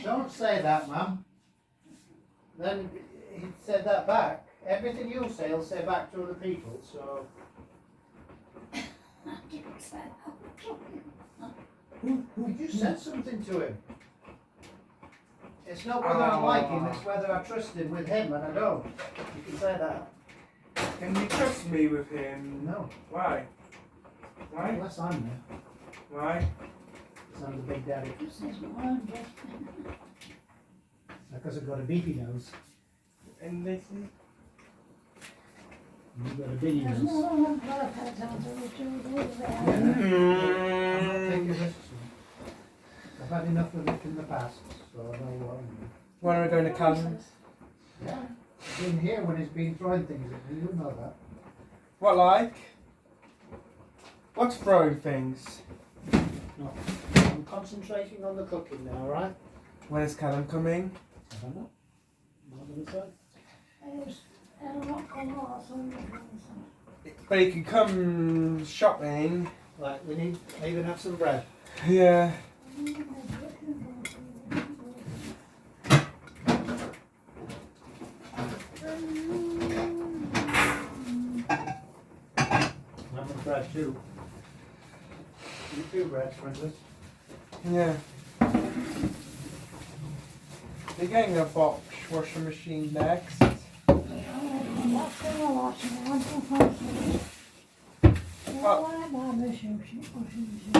Don't say that, Mum. Then he said that back. Everything you say, he'll say back to other people, so... You just said something to him. It's not whether I like him, it's whether I trust him with him, and I don't. You can say that. Can you trust me with him? No. Why? Why? Unless I'm there. Why? Because I'm the big daddy. Because I've got a beefy nose. And this is... You've got a biggie nose. I'm not taking risks. I've had enough of it in the past, so I know what I'm doing. When are we going to Cousins? Yeah. I've been here when he's been throwing things at me, you know that. What like? What's throwing things? No. I'm concentrating on the cooking now, alright? When is Callum coming? I don't know. Not gonna say. But he can come shopping. Right, we need to even have some bread. Yeah. Have bread too. You two breads, Francis. Yeah. They're getting a box washing machine next.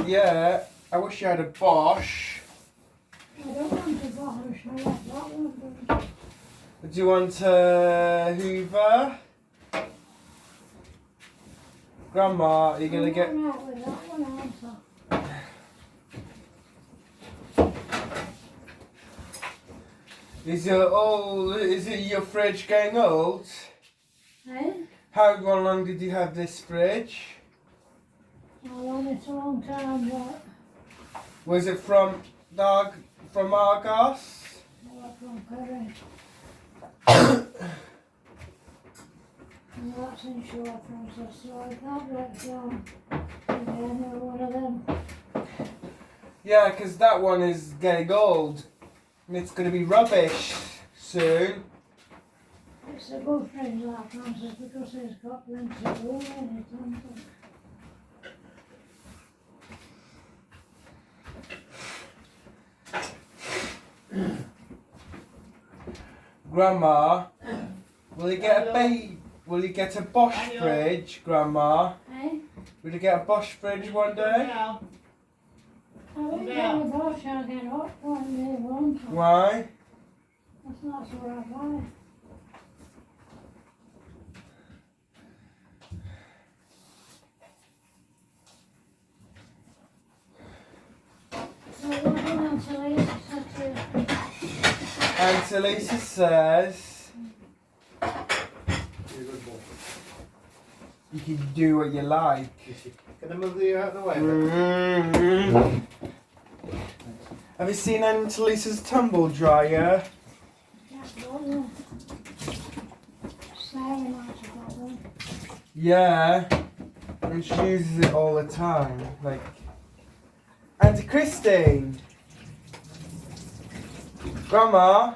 Yeah, I wish you had a Bosch. I don't want a Bosch, I like that one. Do you want a Hoover? Grandma, are you going to get... I'm out with that one also. Is it your fridge getting old? Eh? How long did you have this fridge? I've had it a long time, but Was it from Argos? I got from Curry. And that's insured process, so I can't break down again or one of them. Yeah, because that one is getting old. And it's going to be rubbish soon. It's a good friend, that Francis, because it's got plenty of room in it, hasn't it? Grandma, will you get Will you get a Bosch fridge, Grandma? Eh? Will you get a Bosch fridge one day? I won't get a Bosch, I'll get a Hotpoint, they won't. Why? That's not so I buy. So what did Auntie Lisa say to you? Auntie Lisa says You're a good boy. you can do what you like. Can I move you out of the way? Have you seen Auntie Lisa's tumble dryer? That's one. Sarah might have got one. Yeah, and she uses it all the time. Like, Auntie Christine! Grandma,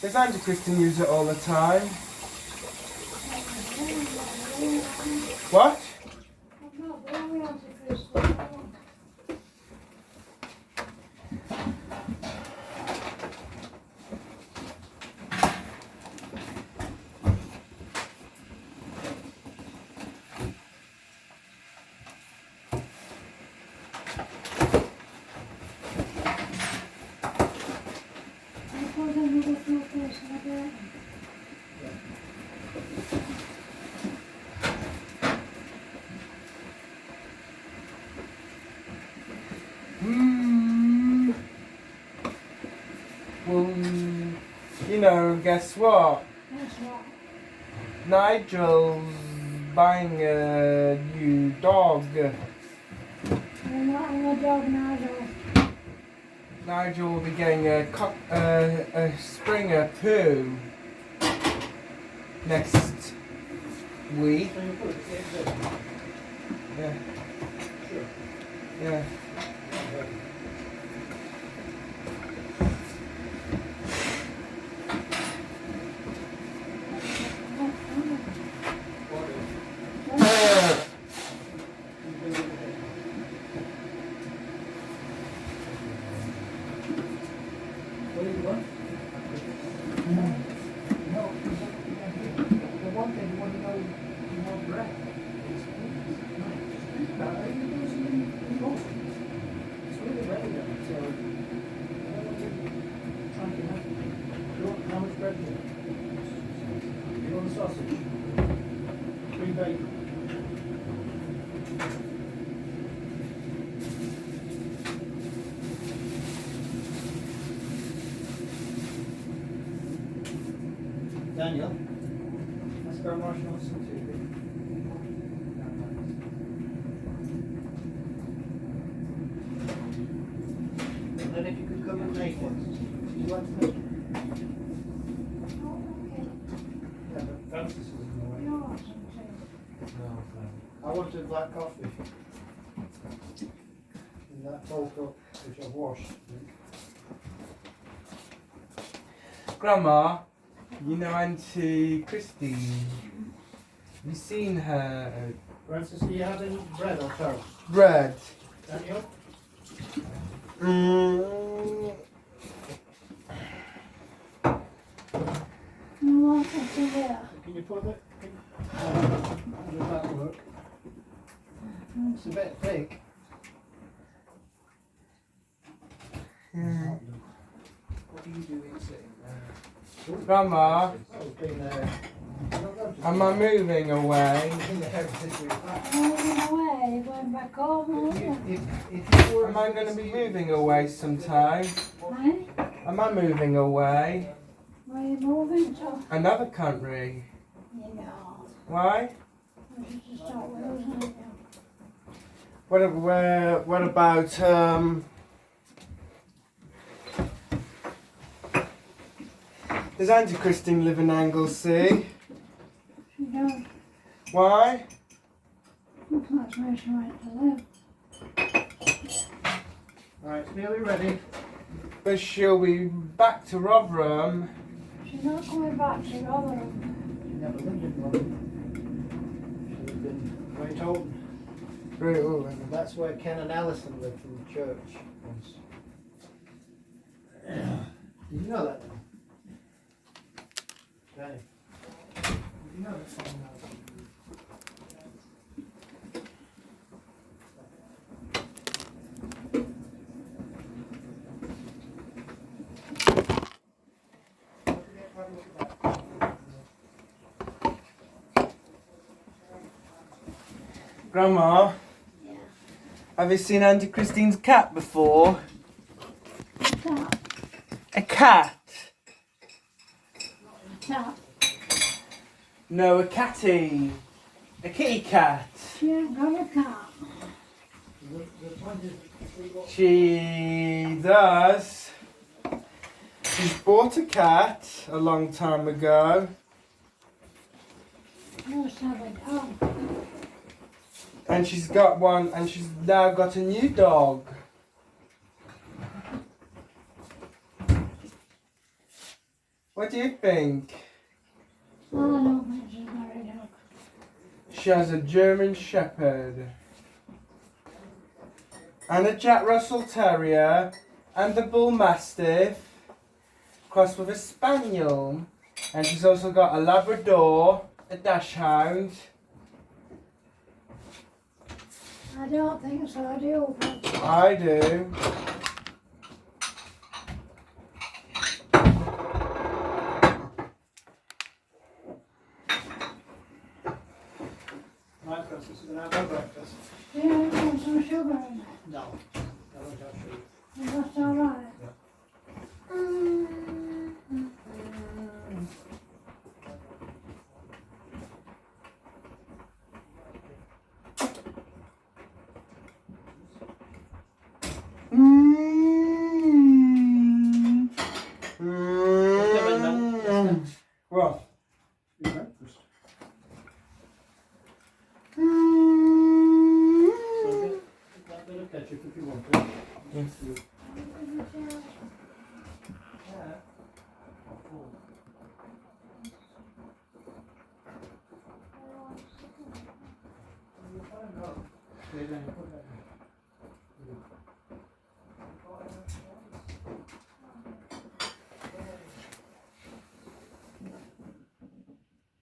does Auntie Christine use it all the time? What? I'm not very Auntie Christine. Well, you know, guess what? That's what. Nigel's buying a new dog. I'm not a dog Nigel. Nigel will be getting a Springer poo next week. So you put it in there. Yeah, Sure. yeah. What do you want? No, the one thing you want to know, you want bread. It's nice. Are you using in both? It's really ready now, so I don't want to try to have. How much bread do you want? You want a sausage? 3 bacon. Daniel, let's go and wash on some TV. And then if you could come and make it. Do you want to make it? Yeah, but Francis is in the way. You want some too? I wanted black coffee. In that full cup, which I've washed. I think. Grandma, you know Auntie Christine? Have you seen her Francis, do you have any bread or toast? bread? Daniel? You want some there? Can you put it? How does that work? It's a bit thick. What are you doing sitting there? Grandma, Oh, being there. am I moving away? Moving away, going back home, aren't you? If you were Am I going to be moving away sometime? Eh? Am I moving away? Where are you moving to? Another country? You know. Why? I should just start with those, aren't you? What about does Auntie Christine live in Anglesey? She don't. Why? That's where she went to live. Right, it's nearly ready. But she'll be back to Rotherham. She's not coming back to Rotherham. She never lived in London. She's been Great Old. That's where Ken and Alison lived from the church once. Did you know that? Danny? Did you know that? Grandma, Yeah. have you seen Auntie Christine's cat before? Tap, A cat? tap. No, a catty. A kitty cat. She ain't got a cat. She does. She's bought a cat a long time ago. Must have a dog. And she's got one, and she's now got a new dog. What do you think? I don't think she's got a dog. She has a German Shepherd. And a Jack Russell Terrier. And a Bull Mastiff. Crossed with a Spaniel. And she's also got a Labrador, a Dachshund. I don't think so, do you? I do. Right, Francis, you're going to have my breakfast? Yeah, I want some sugar in it. No. I don't have sugar. Is that alright? ketchup if you want it. Yes. Yeah. Okay, then put that